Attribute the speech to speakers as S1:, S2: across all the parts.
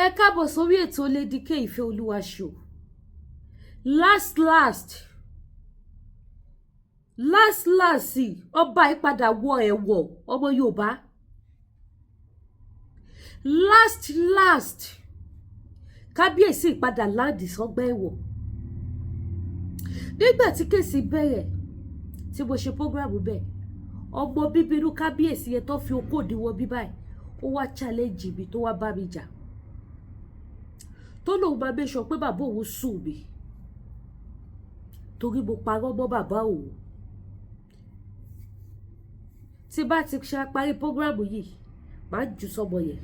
S1: ẹ káàbọ̀ sórí ètò Lady K Ìfẹ́olúwa show. last ọba ìpadà wọ ẹ̀wọ̀ ọmọ Yorùbá. last kábíyèsí ìpadà láàdì sọ́gbà ẹ̀wọ̀n. nígbà tí kèsì bẹ̀rẹ̀ tí mo ṣe prógrámù bẹ́ẹ̀, ọmọ bíbí inú kábíyèsí yẹn tó fi okó òdiwọ̀ bí báyìí ó wá challenge mi tó wá bá mi jà, tó lóun máa make sure pé bàbá òun sùn mí torí mo parọ́ mọ́ bàbá òun. tí bá ti ṣe parí prógrámù yìí máa jù sọmọ yẹn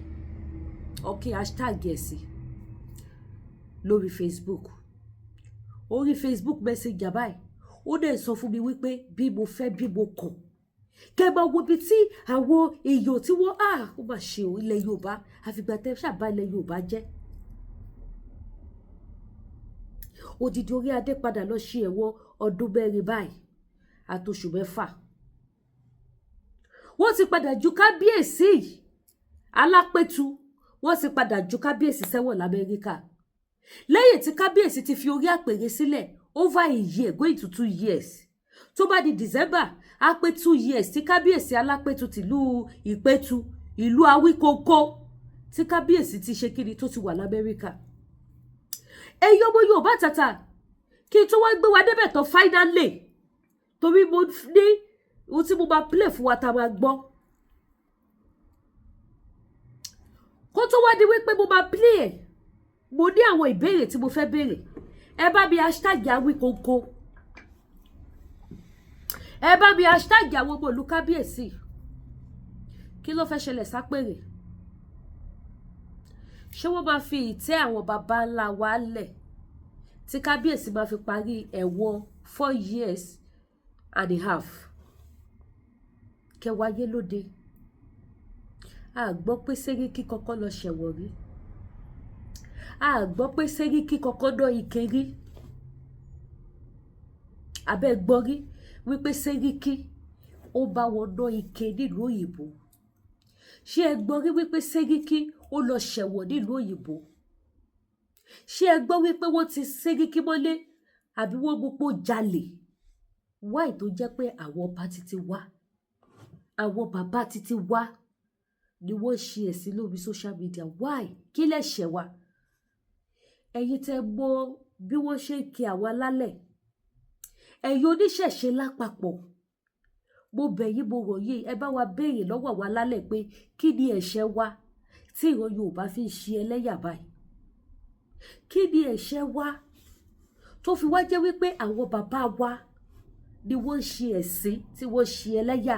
S1: hashtag ẹ̀ sí lórí Facebook, orí Facebook messenger báyìí ó dẹ̀ sọ fún mi wípé bí mo fẹ́ bí mo kàn kẹ́ máa wo ibi tí àwọn èèyàn tí wọ́n ó mà ṣe ò ilẹ̀ Yorùbá àfìgbà tẹ́ ṣàbá ilẹ̀ Yorùbá jẹ́. Odidi orí adé padà lọ ṣe ẹ̀wọ̀n ọdún mẹ́rin báyìí àtòṣù mẹ́fà. wọ́n ti padà ju kábíyèsí alápẹ̀tù, wọ́n ti padà ju kábíyèsí sẹ́wọ̀n l'Amẹ́ríkà lẹ́yìn tí kábíyèsí ti fi orí àpèrè sílẹ̀ over a year going to 2 years. tó bá di December á pé 2 years tí kábíyèsí alápẹ̀tù tìlú ìpẹ̀tù ìlú Awíkókó tí kábíyèsí ti ṣe kíni tó ti wà l'Amẹ́ríkà. ẹ̀yin ọmọ Yorùbá tàtà kí n tó wá gbé wa débẹ̀ tán finally, torí mo ní ohun tí mo máa play fún wa tá a máa gbọ́. kó tó wá di wípé mo máa play ẹ̀, mo ní àwọn ìbéèrè tí mo fẹ́ béèrè. ẹ bá mi hashtag Awíkókó, ẹ bá mi hashtag àwọn ọmọ ìlú kábíyèsí. kí ló fẹ́ ṣẹlẹ̀ sápèrè? ṣé wọ́n máa fi ìtẹ́ àwọn baba ńlá wa lẹ̀ tí kábíyèsí máa fi parí ẹ̀wọ̀n 4 years and a half? kẹwàáyé lóde, a gbọ́ pé Sẹ́ríkí kọ́kọ́ lọ ṣẹ̀wọ̀n rí, a gbọ́ pé Sẹ́ríkí kọ́kọ́ dán ike rí, abẹ́ gbọ́ rí wípé Sẹ́ríkí ó bá wọn dán ike nílùú òyìnbó. ṣé ẹ gbọ́ rí wípé Sẹ́ríkí ó lọ ṣẹ̀wọ̀n nílùú òyìnbó? ṣé ẹ gbọ́ wípé wọ́n ti Sẹ́ríkí mọ́lé àbí wọ́n gbogbo jalè? wáì tó jẹ́ pé àwọn ọba títí wá, àwọn bàbá títí wá ni wọ́n ṣe ẹ̀sìn lórí social media. wáì kí lẹ̀ ṣẹ̀ wá? ẹ̀yin tẹ́ mọ̀ bí wọ́n ṣe ń kí àwọn alálẹ̀, ẹ̀yin oníṣẹ̀ṣe lápapọ̀, mo bẹ̀ yín mo rọ̀ yín, ẹ bá wa béèrè lọ́wọ́ àwọn alálẹ̀ pé kí ni ẹ̀ṣẹ̀ wa tí ìran Yorùbá fi ń ṣe ẹlẹ́yà báyìí? kí ni ẹ̀ṣẹ̀ wa tó fi wá jẹ́ wípé àwọn bàbá wa ni wọ́n ń ṣe ẹ̀sìn tí wọ́n ṣe ẹlẹ́yà?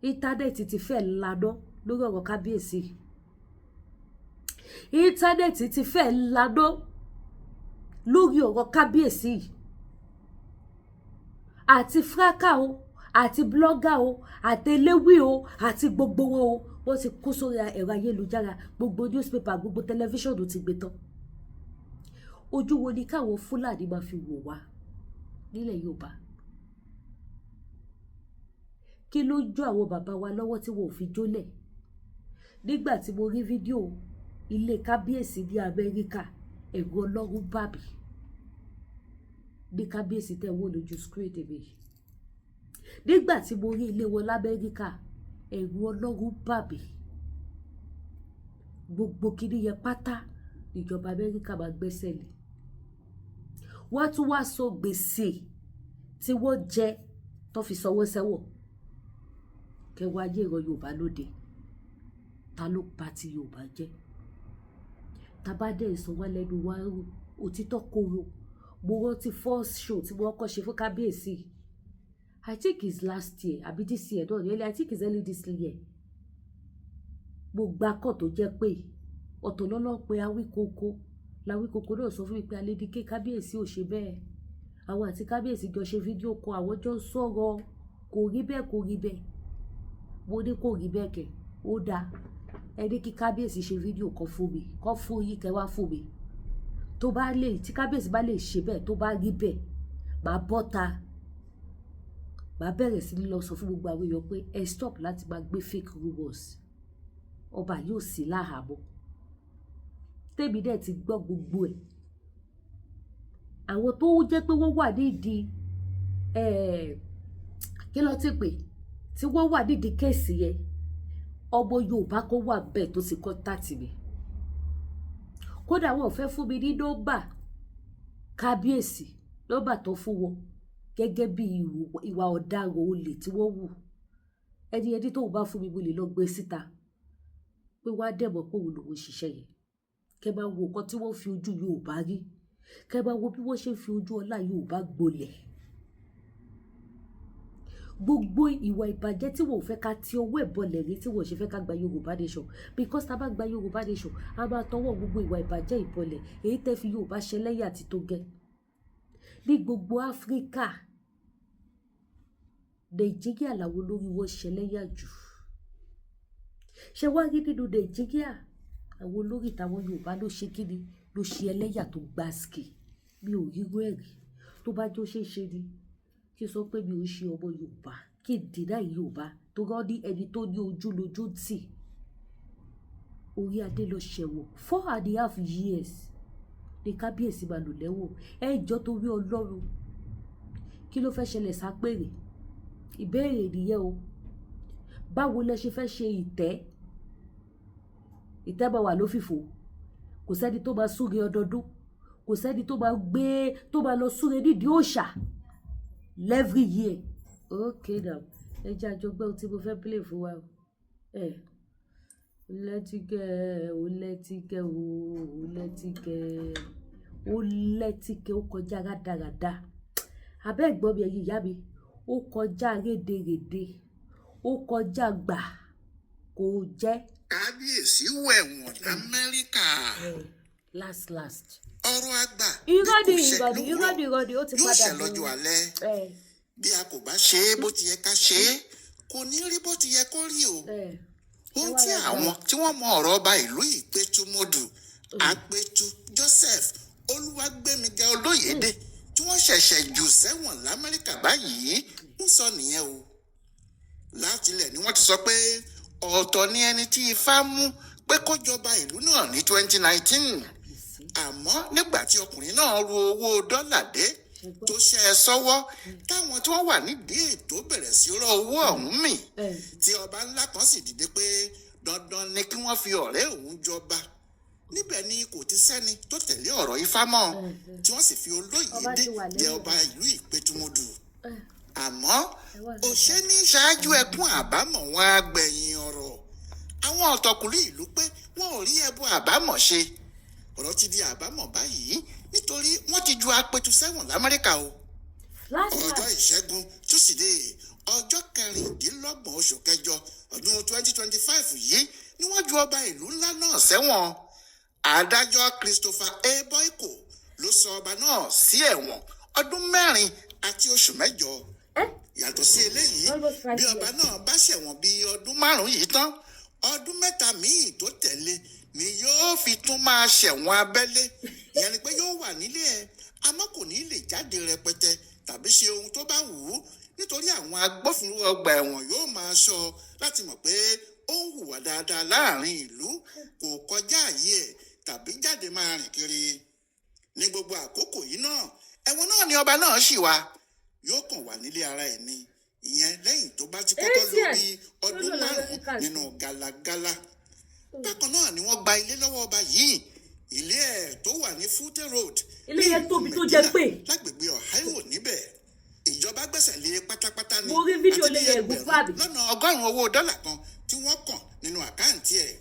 S1: íńtánẹ́ẹ̀tì ti fẹ́ laná lórí ọ̀rọ̀ kábíyèsí. íńtánẹ́ẹ̀tì ti fẹ́ laná lórí ọ̀rọ̀ kábíyèsí. àti fúráká o, àti blọ́gà o, àti eléwì o, àti gbogbo wọn o, wọ́n ti kó sórí ẹ̀rọ ayélujára, gbogbo newspaper, gbogbo tẹlifíṣọ̀nù ti gbé tán. ojú wo ni káwọn Fúlàní máa fi wò wá nílẹ̀ Yorùbá? kí ló jó àwọn bàbá wa lọ́wọ́ tí wọn ò fi jólẹ̀? nígbà tí mo rí fídíò ilé kábíyèsí ní Amẹ́ríkà, ẹ̀rù Ọlọ́run bà mí. ní kábíyèsí tẹ́ wọ́n lójú screen tv. nígbà tí mo rí ilé wọn l'Amẹ́ríkà, ẹ̀rù Ọlọ́run bà mí. gbogbo kíní yẹn pátá ìjọba Amẹ́ríkà máa gbẹ́sẹ̀ lé. wọ́n tún wá sọ gbèsè tí wọ́n jẹ tó fi sanwó sẹ́wọ̀n. kẹwàá ayé ìran Yorùbá lóde, ta ló pa ti Yorùbá jẹ́? tabadẹ́ ìsanwó lẹ́nu wá rú òtítọ́ kóró. mo rántí first show tí wọ́n kọ́ ṣe fún kábíyèsí, I think it's last year àbí this year náà, I think it's early this year. mo gba kọ́ tó jẹ́ pé ọ̀tọ̀ lọ́lọ́ pé Awíkókó, l'Awíkókó náà sọ fún mi pé Lady K kábíyèsí ò ṣe bẹ́ẹ̀. àwọn àti kábíyèsí jọ ṣe fídíò kan, àwọn jọ ń sọ̀rọ̀, kò rí bẹ́ẹ̀ kò rí bẹ́ẹ̀. mo ní kò rí bẹ́ẹ̀ kẹ̀, ó dáa, ẹ ní kí kábíyèsí ṣe fídíò kan fún mi, kan fún yín kẹ́ wá fún mi. tó bá lè, tí kábíyèsí bá lè ṣe bẹ́ẹ̀, tó bá rí bẹ́ẹ̀, màá bọ́ta, màá bẹ̀rẹ̀ sí ní lọ sọ fún gbogbo àwọn èèyàn pé ẹ stop láti máa gbé fake rumors. ọba yóò sí láhàámọ́. tèmi dẹ̀ ti gbọ́ gbogbo ẹ̀. Àwọn tó jẹ́ pé wọ́n wà nídìí kí ló ti pè tí wọ́n wà nídìí kéèsì yẹn, ọmọ Yorùbá kan wà bẹ́ẹ̀ tó ti contact mi. Kódà wọn ò fẹ́ fún mi ní nọ́mbà kábíyèsí, nọ́mbà tó fún wọn gẹ́gẹ́ bí ìwà ọ̀daràn olè tí wọ́n wù. Ẹni tóun bá fún mi mo lè lọ gbé síta pé wá dẹ̀mọ̀ pé òun lòun ṣiṣẹ́ yẹn. Kẹ́ máa wo nǹkan tí wọ́n fi ojú Yorùbá rí, kẹ́ máa wo bí wọ́n ṣe ń fi ojú ọlá Yorùbá gbolẹ̀. Gbogbo ìwà ìbàjẹ́ tí wọ́n ò fẹ́ ká ti ọwọ́ ẹ̀ bọlẹ̀ rí, tí wọ́n ṣe fẹ́ ká gba Yorùbá nation, because tá bá gba Yorùbá nation a máa tọwọ́ gbogbo ìwà ìbàjẹ́ ìbọlẹ̀ èyí tẹ́ fi Yorùbá ṣẹlẹ́yà ti tó gẹ́. Ní gbogbo Áfíríkà, Nàìjíríà làwọn olórí wọn ṣẹlẹ́yà jù. Ṣé wá rí nínú Nàìjíríà àwọn olórí táwọn Yorùbá ló ṣe kíni ló ṣe ẹlẹ́yà tó gbáàsì. Mi ò rírú ẹ̀rí. Tó bá jó ṣe ṣe ni kí n sọ pé mi ò ṣe ọmọ Yorùbá, kí n dènà Yorùbá tó rán ní ẹni tó ní ojú lójú tì. Orí adé lọ ṣẹ̀wọ̀n 4.5 years ní kábíyèsí máa lò lẹ́wọ̀n. Ẹjọ́ torí Ọlọ́run kí ló fẹ́ ṣẹlẹ̀ sápèrè? Ìbéèrè nìyẹn o. Báwo lẹ ṣe fẹ́ ṣe ìtẹ́? Ìtẹ́ bá wà lófìfo, kò sẹ́ni tó máa súre ọdọọdún, kò sẹ́ni tó máa lọ súre nídìí òòṣà every year. Okay now, ẹ jẹ́ àjọgbẹ́ ohun tí mo fẹ́ play fún wa o. Ó lẹ́tíkẹ́ ó kọjá rádaràda. Abẹ́ ẹ̀gbọ́n mi ẹ̀yin ìyá mi, ó kọjá rédèrèdè, ó kọjá gbà kò jẹ́.
S2: Kábíyèsí wẹ̀wọ̀n l'Amẹ́ríkà.
S1: Last.
S2: Ọ̀rọ̀ àgbà
S1: irọ́ ni ó ti
S2: yóò
S1: padà
S2: ṣẹ lọ́jọ́ alẹ́. Bí a kò bá ṣe é bó ti yẹ ká ṣe é, kò ní rí bó ti yẹ kó rí o. Ohun tí àwọn tí wọ́n mọ ọ̀rọ̀ ọba ìlú Ìpẹ́tùmọ́dù, Àpẹ̀tù Joseph Olúwàgbémiga Olóyèdè tí wọ́n ṣẹ̀ṣẹ̀ jù sẹ́wọ̀n l'Amẹ́ríkà báyìí ń sọ nìyẹn o. Látilẹ̀ ni wọ́n ti sọ pé ọ̀tọ̀ ni ẹni tí Ifá mú pé kó jọba ìlú náà ní 2019. Àmọ́ nígbà tí ọkùnrin náà ru owó dọ́là dé tó ṣe é sọ́wọ́, táwọn tí wọ́n wà nídìí ètò bẹ̀rẹ̀ sí rọ owó ọ̀hún mì, tí ọba ńlá kan sì dìde pé dandan ni kí wọ́n fi ọ̀rẹ́ òun jọba. Níbẹ̀ ni kò ti sẹ́ni tó tẹ̀lé ọ̀rọ̀ Ifá mọ́, tí wọ́n sì fi Olóyèdè jẹ ọba ìlú Ìpẹ́tùmọ́dù. Àmọ́ òṣè ní ṣáájú ẹkún àbámọ̀ wọn àgbẹ̀yìn ọ̀rọ̀. Àwọn ọ̀tọ̀kùnrin ìlú pé wọn ò rí ẹbọ àbámọ̀ ṣe. Ọ̀rọ̀ ti di àbámọ̀ báyìí nítorí wọ́n ti ju Àpẹ̀tù sẹ́wọ̀n l'Amẹ́ríkà o. Ọjọ́ Ìṣẹ́gun Túsídẹ̀ẹ́ ọjọ́ 26 oṣù kẹjọ ọdún 2025 yìí ni wọ́n ju ọba ìlú ńlá náà sẹ́wọ̀n. Adájọ́ Christopher A. Boyko ló sọ ọba náà sí ẹ̀wọ̀n ọdún 4 àti oṣù 8. Yàtọ̀ sí eléyìí, bí ọba náà bá ṣẹ̀wọ̀n bí ọdún 5 yìí tán, ọdún 3 míì tó tẹ̀lé ni yóò fi tún máa ṣẹ̀wọ̀n abẹ́lé. Ìyẹn ni pé yóò wà nílé ẹ̀, àmọ́ kò ní lè jáde rẹpẹtẹ tàbí ṣe ohun tó bá wù ú, nítorí àwọn agbófinró ọgbà ẹ̀wọ̀n yóò máa ṣọ́ láti mọ̀ pé ó ń hùwà dáadáa láàrin ìlú, kò kọjá àyè ẹ̀ tàbí jáde máa rìn kiri. Ní gbogbo àkókò yìí náà, ẹ̀wọ̀n náà ni ọba náà ṣì wà, yóò kàn wà nílé ara ẹ̀ ni. Ìyẹn lẹ́yìn tó bá ti kọ́kọ́ lò bí ọdún 5 nínú gàlagàla. Bákan náà ni wọ́n gba ilé lọ́wọ́ ọba yìí, ilé ẹ̀ tó wà ní Fute Road,
S1: ilé yẹn tóbi tó jẹ́ pé
S2: lágbègbè Ohio níbẹ̀. Ìjọba gbẹ́sẹ̀ lé pátápátá ní
S1: mo rí fídíò lè yẹ ẹ̀gbọ́n fàbí
S2: lọ́nà 100 owó dọ́là kan tí wọ́n kàn nínú àkáǹtì ẹ̀.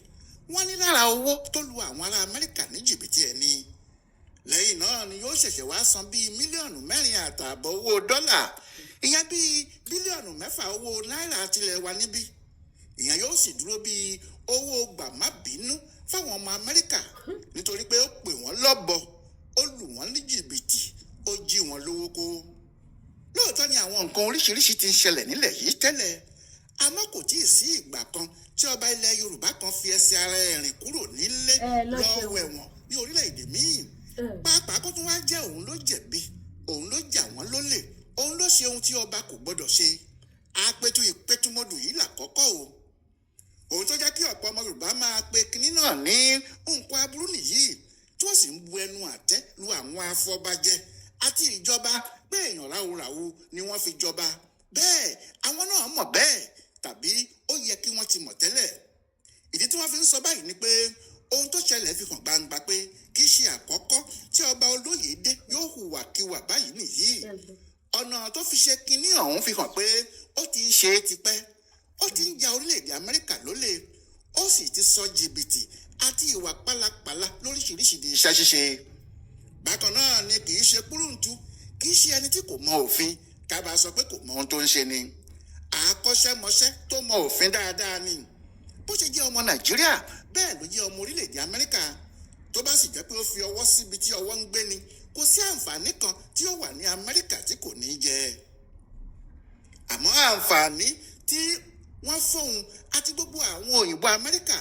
S2: Wọ́n ní lára owó tó lu àwọn ará Amẹ́ríkà ní jìbìtì ẹ̀ ni. Lẹ́yìn náà ni yóò ṣẹ̀ṣẹ̀ wá san bíi mílíọ̀nù 4.5 owó dọ́là, ìyẹn bíi bílíọ̀nù 6 owó náírà tilẹ̀ wa níbí. Ìyẹn yóò sì dúró bíi owó gbàmábínú fáwọn ọmọ Amẹ́ríkà nítorí pé ó pè wọ́n lọ́bọ, ó lù wọ́n ní jìbìtì, ó jí wọn lówó kó. Lóòótọ́ ni àwọn nǹkan oríṣiríṣi ti ń ṣẹlẹ̀ nílẹ̀ yìí tẹ́lẹ̀, àmọ́ kò tíì sí ìgbà kan tí ọba ilẹ̀ Yorùbá kan fi ẹsẹ̀ ara ẹ̀ rìn kúrò nílé lọ́wọ́ ẹ̀wọ̀n ní orílẹ̀-èdè míì. Pàápàá kó tún wá jẹ́ òun ló jẹ̀bi, òun ló jà wọ́n lólè, òun ló ṣe ohun tí ọba kò gbọ́dọ̀ ṣe. Àpẹ̀tù Ìpẹ́tùmọ́dù yìí làkọ́kọ́ o. Òun tó jẹ́ kí ọ̀pọ̀ ọmọ Yorùbá máa pe kinní náà ní nǹkan aburú nìyí. pàtẹ́ lu àwọn afọbajẹ àti ìjọba pé èèyàn ráúráú ni wọ́n fi jọba bẹ́ẹ̀ àwọn náà mọ̀ bẹ́ẹ̀ tàbí ó yẹ kí wọ́n ti mọ̀ tẹ́lẹ̀. ìdí tí wọ́n fi ń sọ báyìí ni pé ohun tó ṣẹlẹ̀ fi hàn gbangba pé kì í ṣe àkọ́kọ́ tí ọba Olóyèdé yóò hùwàkiwà báyìí nìyí. ọ̀nà tó fi ṣe kinní ọ̀hún fi hàn pé ó ti ń ṣe é tipẹ́ ó ti ń ja orílẹ̀-èdè Amẹ́ríkà lólè ó sì ti sọ jìbìtì àti ìwà pálapàla lóríṣiríṣi di iṣẹ́ ṣíṣe. bákan náà ni kì í ṣe púrúǹtù kì í ṣe ẹni tí kò mọ òfin ká bá sọ pé kò mọ ohun tó ń ṣe ni. àkọ́ṣẹ́mọṣẹ́ tó mọ òfin dáadáa ni. bó ṣe jẹ́ ọmọ Nàìjíríà bẹ́ẹ̀ ló jẹ́ ọmọ orílẹ̀-èdè Amẹ́ríkà tó bá sì jẹ́ pé ó fi ọwọ́ síbi tí ọwọ́ ń gbé ni kò sí àǹfààní kan tí ó wà ní Amẹ́ríkà tí kò ní jẹ. àmọ́ àǹfààní tí wọ́n fóun àti gbogbo àwọn òyìnbó Amẹ́ríkà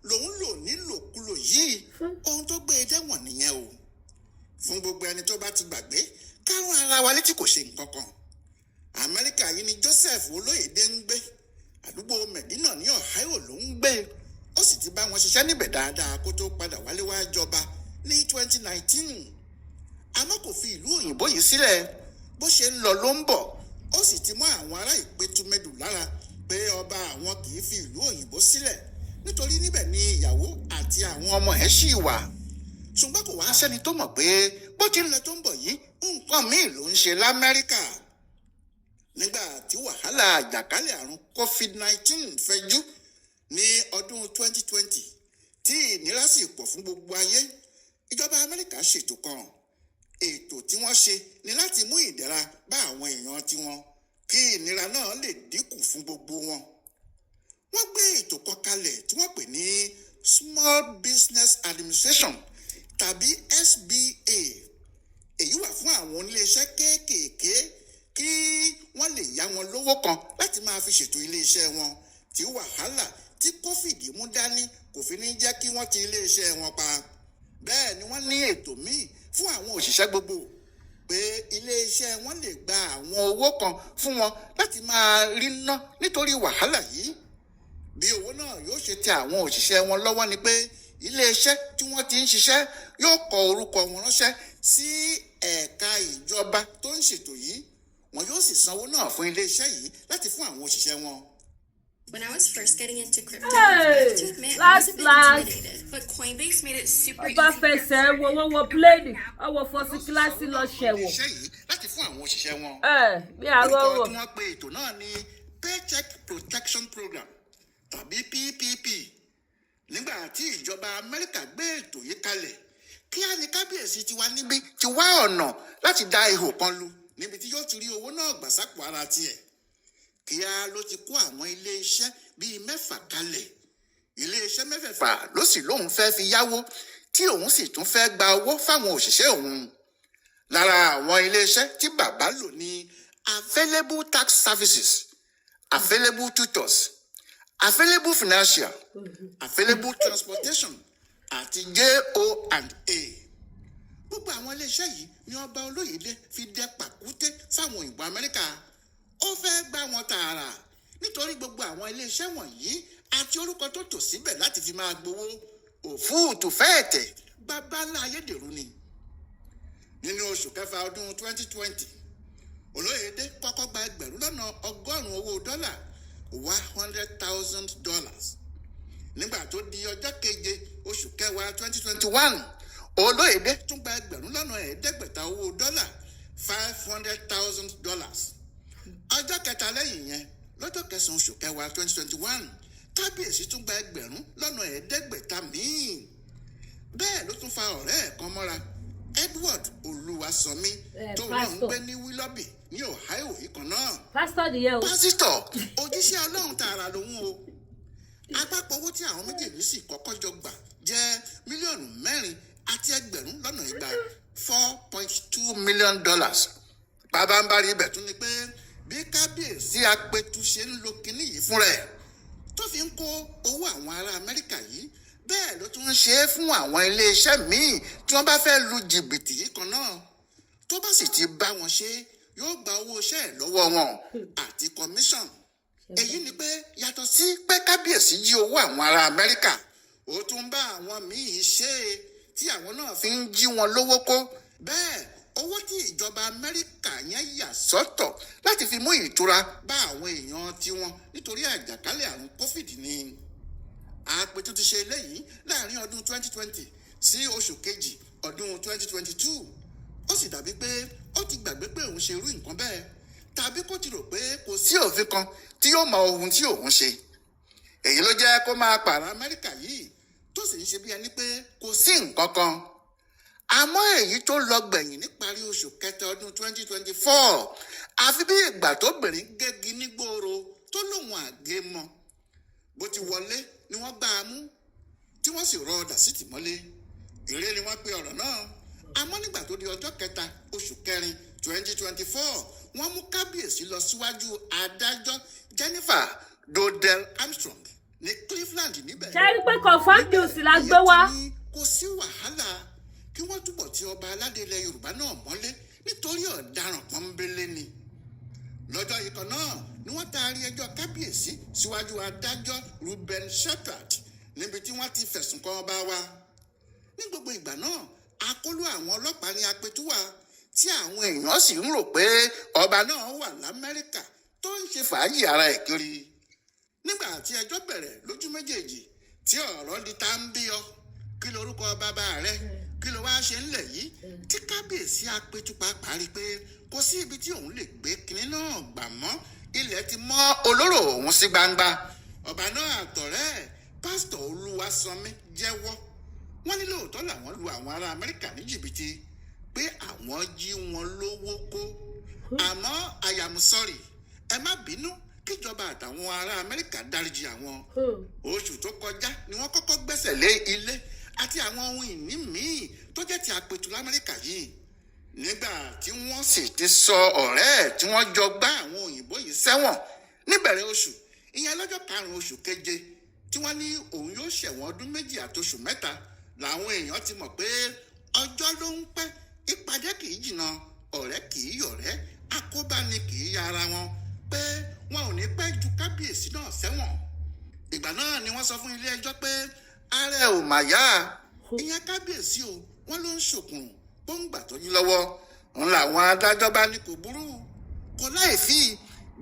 S2: lòun lò nílòkulò yìí ohun tó gbé e dẹ́wọ̀n nìyẹn o. fún gbogbo ẹni tó bá ti gbàgbé kárùn ara wa létí kò ṣe nǹkan kan. Amẹ́ríkà yìí ni Joseph Olóyèdé ń gbé àdúgbò Medina ní Ohio ló ń gbé ó sì ti bá wọn ṣiṣẹ́ níbẹ̀ dáadáa kó tó padà wálé wá jọba ní 2019. àmọ́ kò fi ìlú òyìnbó yìí sílẹ̀ bó ṣe ń lọ ló ń bọ̀ ó sì ti mọ́ àwọn ará ìpẹ́tùmẹ́dù lára pé ọba àwọn kì í fi ìlú òyìnbó sílẹ̀ nítorí níbẹ̀ ni ìyàwó àti àwọn ọmọ ẹ̀ ṣì wà. ṣùgbọ́n kò wá sẹ́ni tó mọ̀ pé bó ti ń lọ tó ń bọ̀ yìí nǹkan míì ló ń ṣe l'Amẹ́ríkà. nígbà tí wàhálà àjàkálẹ̀ àrùn COVID-19 fẹjú ní ọdún 2020 tí ìnira sì pọ̀ fún gbogbo ayé ìjọba Amẹ́ríkà ṣètò kan. ètò tí wọ́n ṣe ni láti mú ìdẹ̀ra bá àwọn èèyàn tiwọn kí ìnira náà lè dínkù fún gbogbo wọn. wọ́n gbé ètò kan kalẹ̀ tí wọ́n pè ní Small Business Administration tàbí SBA. èyí wà fún àwọn oníléeṣẹ́ kéékèèké kí wọ́n lè yá wọn lówó kan láti máa fi ṣètò iléeṣẹ́ wọn tí wàhálà tí COVID mú dání kò fi ní jẹ́ kí wọ́n ti iléeṣẹ́ wọn pa. bẹ́ẹ̀ ni wọ́n ní ètò míì fún àwọn òṣìṣẹ́ gbogbo pé iléeṣẹ́ wọn lè gba àwọn owó kan fún wọn láti máa rí ná nítorí wàhálà yìí. bí owó náà yóò ṣe tẹ àwọn òṣìṣẹ́ wọn lọ́wọ́ ni pé iléeṣẹ́ tí wọ́n ti ń ṣiṣẹ́ yóò kọ orúkọ wọn ránṣẹ́ sí ẹ̀ka ìjọba tó ń ṣètò yìí wọn yóò sì sanwó náà fún iléeṣẹ́ yìí láti fún àwọn òṣìṣẹ́ wọn.
S3: When I was first getting into crypto, I have to admit, I was a bit intimidated, but Coinbase made it super easy.
S1: ọba fẹsẹ̀ wọ́wọ́ pléènì ọwọ́ fọ́sí kíláàsì lọ ṣẹ̀wọ̀.
S2: iṣẹ́ yìí láti fún àwọn òṣìṣẹ́ wọn.
S1: bí arọ wọ.
S2: orúkọ tí wọ́n pe ètò náà ní Paycheck Protection Program tàbí PPP. nígbà tí ìjọba Amẹ́ríkà gbé ètò yìí kalẹ̀ kíá ni kábíyèsí ti wá níbí ti wá ọ̀nà láti dá ihò kan lu níbi tí yóò ti rí owó náà gbà sápò ara tiẹ̀. kíá ló ti kó àwọn iléeṣẹ́ bíi 6 kalẹ̀. iléeṣẹ́ 6 ló sì lóun fẹ́ fi yáwó tí òun sì tún fẹ́ gba owó fáwọn òṣìṣẹ́ òun. lára àwọn iléeṣẹ́ tí bàbá lò ní Available Tax Services, Available Tutors, Available Financial, Available Transportation àti JO&A. gbogbo àwọn iléeṣẹ́ yìí ni ọba Olóyèdé fi dẹ pàkúté fáwọn òyìnbó Amẹ́ríkà. ó fẹ́ gbá wọn tààrà nítorí gbogbo àwọn iléeṣẹ́ wọ̀nyí àti orúkọ tó tò síbẹ̀ láti fi máa gbowó òfúùtù fẹ́ẹ̀tẹ̀ bàbá ńlá ayédèrú ni. nínú oṣù kẹfà ọdún 2020 Olóyèdé kọ́kọ́ gba $100,000 owó dọ́là $100,000. nígbà tó di ọjọ́ keje oṣù kẹwàá 2021 Olóyèdé tún gba $500,000 owó dọ́là $500,000. ọjọ́ kẹta lẹ́yìn yẹn lọ́jọ́ kẹsàn-án oṣù kẹwàá 2021 kábíyèsí tún gba $500,000 míì. bẹ́ẹ̀ ló tún fa ọ̀rẹ́ ẹ̀ kan mọ́ra Edward Olúwaṣọ̀mí tó náà ń gbé ní Willoughby ní Ohio yìí kan náà.
S1: pásítọ̀ nìyẹn o.
S2: pásítọ̀ òjíṣẹ́ Ọlọ́run tààrà lòun o. àpapọ̀ owó tí àwọn méjèèjì sì kọ́kọ́ jọ gbà jẹ́ $4,000,000 $4.2 million. bàbá ń bá rí ibẹ̀ tún ni pé bí kábíyèsí apẹ̀tù ṣe ń lo kinní yìí fún rẹ̀ tó fi ń kó owó àwọn ará Amẹ́ríkà yìí bẹ́ẹ̀ ló tún ń ṣe é fún àwọn iléeṣẹ́ míì tí wọ́n bá fẹ́ lu jìbìtì yìí kan náà. tó bá sì ti bá wọn ṣe yóò gba owó iṣẹ́ ẹ̀ lọ́wọ́ wọn àti commission. èyí ni pé yàtọ̀ sí pé kábíyèsí jí owó àwọn ará Amẹ́ríkà ó tún bá àwọn míì ṣe tí àwọn náà fi ń jí wọn lówó kó. Bẹ́ẹ̀ owó tí ìjọba Amẹ́ríkà yẹn yà sọ́tọ̀ láti fi mú ìtura bá àwọn èèyàn tiwọn nítorí àjàkálẹ̀ àrùn COVID ni. Àpètù ti ṣe eléyìí láàrin ọdún 2020 sí oṣù kejì ọdún 2022. Ó sì dàbí pé ó ti gbàgbé pé òun ṣe irú nǹkan bẹ́ẹ̀, tàbí kó ti rò pé kò sí òfin kan tí yóò mọ ohun tí òun ṣe. Èyí ló jẹ́ kó máa pààrọ̀ Amẹ́ríkà yìí tó sì ń ṣe bí ẹni pé kò sí nǹkan kan. Àmọ́ èyí tó lọ gbẹ̀yìn níparí oṣù kẹta ọdún 2024 àfi bí ìgbà tó bẹ̀rẹ̀ gẹ́gí nígboro tó lòun àgémọ. Bó ti wọlé ni wọ́n gbá a mú tí wọ́n sì rọ Dàsítì mọ́lé. Èrè ni wọ́n pe ọ̀rọ̀ náà. Àmọ́ nígbà tó di ọjọ́ kẹta oṣù kẹrin 2024 wọ́n mú kábíyèsí lọ síwájú adájọ́ Jennifer Dodell Armstrong ní Cleveland níbẹ̀.
S1: ṣe rí pé confam news la gbé wá.
S2: Kò sí wàhálà kí wọ́n túbọ̀ ti ọba aládé ilẹ̀ Yorùbá náà mọ́lé nítorí ọ̀daràn pọ́nbélé ni. Lọ́jọ́ yìí kan náà ni wọ́n taari ẹjọ́ kábíyèsí síwájú adájọ́ Ruben Shepherd níbi tí wọ́n ti fẹ̀sùn kan ọba wa. Ní gbogbo ìgbà náà akólú àwọn ọlọ́pàá ní Apẹtúwà tí àwọn èèyàn sì ń rò pé ọba náà wà l'Amẹ́ríkà tó ń ṣe fàájì ara ẹ̀ kiri. Nígbà tí ẹjọ́ bẹ̀rẹ̀ lójú méjèèjì tí ọ̀rọ̀ di tá ń bí ọ, kí lorúkọ bàbá rẹ, kí ló wáá ṣe ńlẹ̀ yìí, tí kábíyèsí Apẹtù pàápàá rí pé kò sí ibi tí òun lè gbé kinní náà gbà mọ́, ilẹ̀ ti mọ́ olóró òun sí gbangba. Ọba náà àtọ̀rẹ́ ẹ̀ pásítọ̀ Olúwaṣọ̀mí jẹ́wọ́ wọ́n ní lóòótọ́ làwọn lu àwọn ará Amẹ́ríkà ní jìbìtì pé àwọn jí wọn lówó kó. Àmọ́ I am sorry, ẹ má bínú, kíjọba àtàwọn ará Amẹ́ríkà dáríjì àwọn. Oṣù tó kọjá ni wọ́n kọ́kọ́ gbẹ́sẹ̀ lé ilé àti àwọn ohun ìní míì tó jẹ́ ti Apẹtù l'Amẹ́ríkà yìí. Nígbà tí wọ́n sì ti sọ ọ̀rẹ́ ẹ̀ tí wọ́n jọ gbá àwọn òyìnbó yìí sẹ́wọ̀n níbẹ̀rẹ̀ oṣù, ìyẹn lọ́jọ́ karùn-ún oṣù keje tí wọ́n ní òun yóò ṣẹ̀wọ̀n ọdún 2 àtoṣù 3, làwọn èèyàn ti mọ̀ pé ọjọ́ ló ń pẹ́, ìpàdé kì í jìnnà, ọ̀rẹ́ kì í yọ̀rẹ́, àkóbá ni kì í yára wọn, pé wọn ò ní pẹ́ ju kábíyèsí náà sẹ́wọ̀n. Ìgbà náà ni wọ́n sọ fún ilé ẹjọ́ pé ààrẹ ò mà yá, ìyẹn kábíyèsí o, wọ́n ló ń ṣòkùn bó ń gbà tọ́jú lọ́wọ́. Òun làwọn adájọ́ bá ní kò burú, kò láìfí,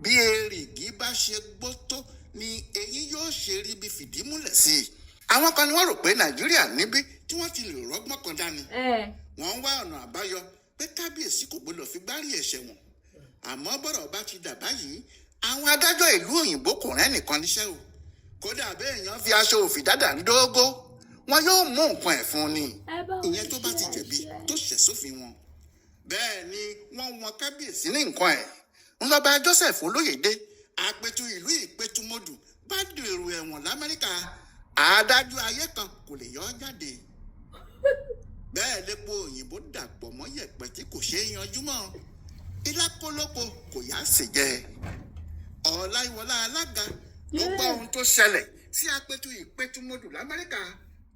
S2: bí èrìgì bá ṣe gbó tó ni èyí yóò ṣe rí bí fìdí múlẹ̀ sí i. Àwọn kan ni wọ́n rò pé Nàìjíríà níbí tí wọ́n ti lè rọ́gbọ́n kan dání. Wọ́n ń wá ọ̀nà àbáyọ pé kábíyèsí kò gbọdọ̀ fi gbárí ẹ̀ṣẹ̀ wọn. Àmọ́ bọ́rọ̀ bá ti dà báyìí, àwọn adájọ́ ìlú òyìnbó kò rẹ́ nìkan níṣẹ́ o. Kódà bẹ́ẹ̀ èèyàn fi aṣọ òfì dádà ń dógó, wọn yóò mú nǹkan ẹ̀ fún ni. Ìyẹn tó bá ti jẹ̀bi tó ṣẹ̀ sófin wọn. Bẹ́ẹ̀ ni wọ́n wọn kábíyèsí ní nǹkan ẹ̀. Ńlọba Joseph Olóyèdé, Apẹtù ìlú Ìpẹtùmọdù, bá dèrò ẹ̀wọ̀n l'Amẹ́ríkà. Adájọ́ ayé kan kò lè yọ ọ́ jáde. Bẹ́ẹ̀ lépo òyìnbó dàpọ̀ mọ́ yẹ̀pẹ̀ tí kò ṣeé yanjú mọ́. Ilá kólókó kò yá sè jẹ. Ọláyíwọlá alága ló gbọ́ ohun tó ṣẹlẹ̀ sí Apẹtù Ìpẹtùmọdù l'Amẹ́ríkà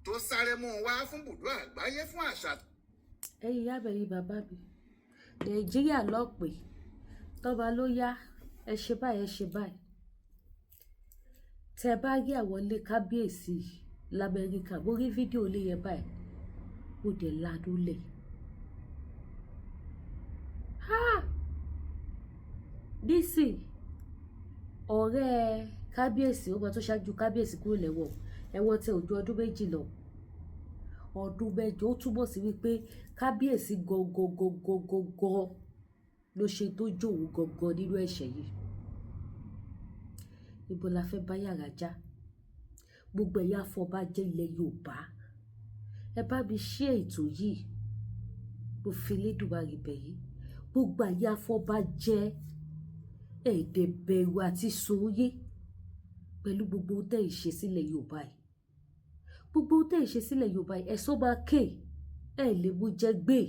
S2: tó sáré mú un wá fún bùdó àgbáyé fún àṣà.
S1: ẹ̀yin ìyá bẹ̀yìn bàbá mi, Nàìjíríà lọ́pẹ́ tọ́ba ló yá, ẹ ṣe báyìí, ẹ ṣe báyìí. Tẹ bá rí àwọn ilé kábíyèsí l'Amẹ́ríkà, mo rí fídíò ilé yẹn báyìí, ó dẹ̀ ládùúlẹ̀. Nísìn ọ̀rẹ́ kábíyèsí, ó máa tó ṣáájú kábíyèsí kúrò lẹ́wọ̀n, ẹ̀wọ̀n tẹ ojú ọdún 2 lọ. Ọdún 8 ó túbọ̀ sí wípé kábíyèsí gangan ló ṣe tó jòwó gangan nínú ẹ̀ṣẹ̀ yìí. Ibo la fẹ́ bá yàrá já? Gbogbo ẹ̀yà afọbajẹ ilẹ̀ Yorùbá, ẹ bá mi ṣí ètò yìí, mo fi Elédùmarè bẹ̀ yín. Gbogbo ẹ̀yà afọbajẹ ẹ̀ẹ́dẹ̀ bẹ̀rù àti sóyé pẹ̀lú gbogbo ohun tẹ́ ì ṣe sílẹ̀ Yorùbá yìí. Gbogbo ohun tẹ́ ì ṣe sílẹ̀ Yorùbá yìí, ẹ̀sọ́ máa ké, ẹ̀ lè mú jẹ gbé.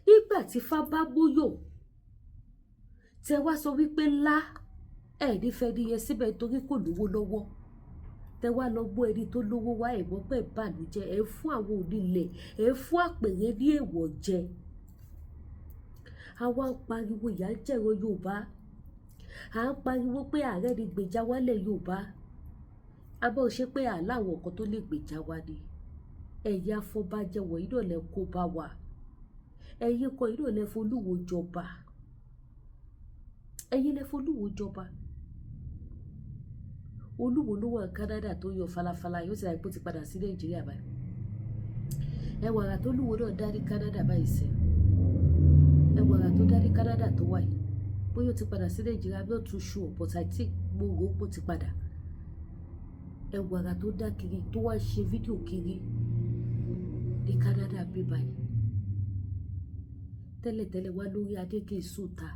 S1: Nígbà tí Fábá Bóyò tẹ wá sọ wípé ńlá ẹ̀ nífẹ̀ẹ́ níyẹn síbẹ̀ torí kò lówó lọ́wọ́, tẹ wá lọ gbọ́ ẹni tó lówó wá, ẹ̀gbọ́n pẹ̀ bànújẹ́, ẹ̀ fún àwọn onílẹ̀, ẹ̀ fún àpèrè ní èèwọ̀ jẹ. Àwa ń pariwo ìyà ń jẹ̀rọ Yorùbá, à ń pariwo pé ààrẹ ni gbèjà wálẹ̀ Yorùbá. Abọ́ ṣe pé àláwọ̀ kan tó lè gbèjà wa ni. ẹ̀yin afọbajẹ wọ̀nyí náà lẹ kó bá wa, ẹ̀yin kan yìí náà lẹ folúwo jọba, ẹ̀yin lẹ folúwo jọba. Olúwo ló wà Canada tó yọ falafala yóò sì rà pé ó ti padà sí Nàìjíríà báyìí. Ẹ wàrà tó lúwo náà dá ní Canada báyìí sí, ẹ wàrà tó dá ní Canada tó wáyé bóyá ó ti padà sí Nàìjíríà not too sure but I think mo rò ó pé ó ti padà. Ẹ wàrà tó dá kiri tó wá ṣe fídíò kiri ní Canada bí báyìí. Tẹ́lẹ̀tẹ́lẹ̀ wá lórí Adékèsúta,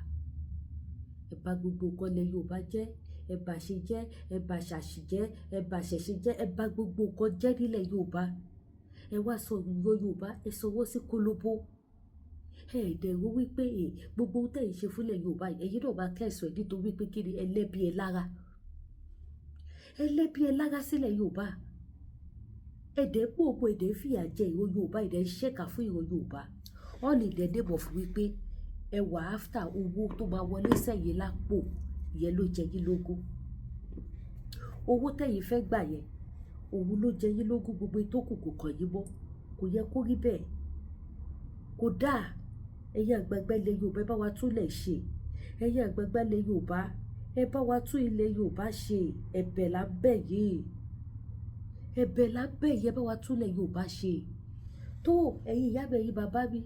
S1: ẹ bà gbogbo nǹkan lẹ Yorùbá jẹ́, ẹ bà ṣe jẹ́, ẹ bà ṣàṣì jẹ́, ẹ bà ṣẹ̀ṣẹ̀ jẹ́, ẹ bà gbogbo nǹkan jẹ́ nílẹ̀ Yorùbá. Ẹ wá sọ ìró Yorùbá, ẹ sọwọ́ sí kólóbó. Ẹ dẹ̀rọ wípé gbogbo ohun tẹ̀yin ṣe fúnlẹ̀ Yorùbá yìí, ẹ̀yin náà bá kẹ̀sọ̀ ẹ̀ nítorí pé kí ni ẹlẹ́bi ẹ lára. Ẹlẹ́bi ẹ lára sílẹ̀ Yorùbá. Ẹ̀dẹ̀ gbogbo ẹ̀dẹ̀ fìyà jẹ ìró Yorùbá, ẹ̀dẹ̀ ṣẹ́ka fún ìró Yorùbá. Wọ́n lè dẹ̀ débọ̀ fún wípé ẹ wà after owó tó máa wọlé sẹ́yìn lápò, ìyẹn ló jẹ yín lógún. Owó tẹ̀yin fẹ́ gbà yẹn, òun ló jẹ yín lógún, gbogbo tó kù kò kàn yín mọ́. Kò yẹ kó rí bẹ́ẹ̀. Kò dáa. Ẹ̀yin àgbààgbà ilẹ̀ Yorùbá ẹ bá wa tún lẹ̀ ṣe. Ẹ̀yin àgbààgbà ilẹ̀ Yorùbá ẹ bá wa tún ilẹ̀ Yorùbá ṣe. Ẹ̀bẹ̀ là ń bẹ̀ yìí. Ẹ̀bẹ̀ là ń bẹ̀ yìí, ẹ bá wa tún ilẹ̀ Yorùbá ṣe. Tó ẹ̀yin ìyá mi, ẹ̀yin bàbá mi,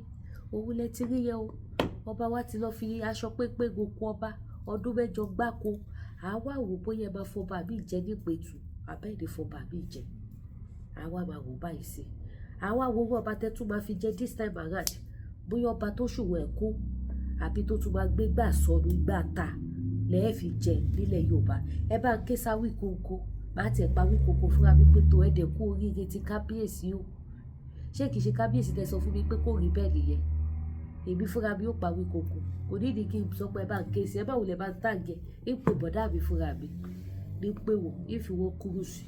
S1: òun lẹ ti rí yẹn o. Ọba wa ti lọ fi aṣọ pépé gòkú ọba ọdún 8 gbáko. Àwa wò bóyá ẹ máa fọba àbí ìjẹ nípẹ̀tù, àbẹ́ẹ̀dẹ̀ fọba àbí ìjẹ. Àwa máa wò báyìí sí. Àwa wo ọba tẹ́tù máa fi jẹ this time around. Bóyá ọba tó ṣòwò ẹ̀kọ́ àbí tó tún máa gbé gbà sọnù gbà ta lẹ́ẹ̀ fi jẹ nílẹ̀ Yorùbá. Ẹ bá ń ké sá Wíkóńkó, bá tiẹ̀ pa Wíkóńkó fúnra mi pé tó ẹ̀dẹ̀ kú oríire ti kábíyèsí o. Ṣé kìí ṣe kábíyèsí tẹ sọ fún mi pé kò rí bẹ́ẹ̀ nìyẹn? Èmi fúnra mi ó pa Wíkóńkó. Kò nídìí kí n sọ pé ẹ bá ń ké sí, ẹ bá wulẹ̀ bá ń tàǹgẹ̀ ipò bọ̀dá mi fúnra mi ní pé wò ìfìwọ́ kúrú sí.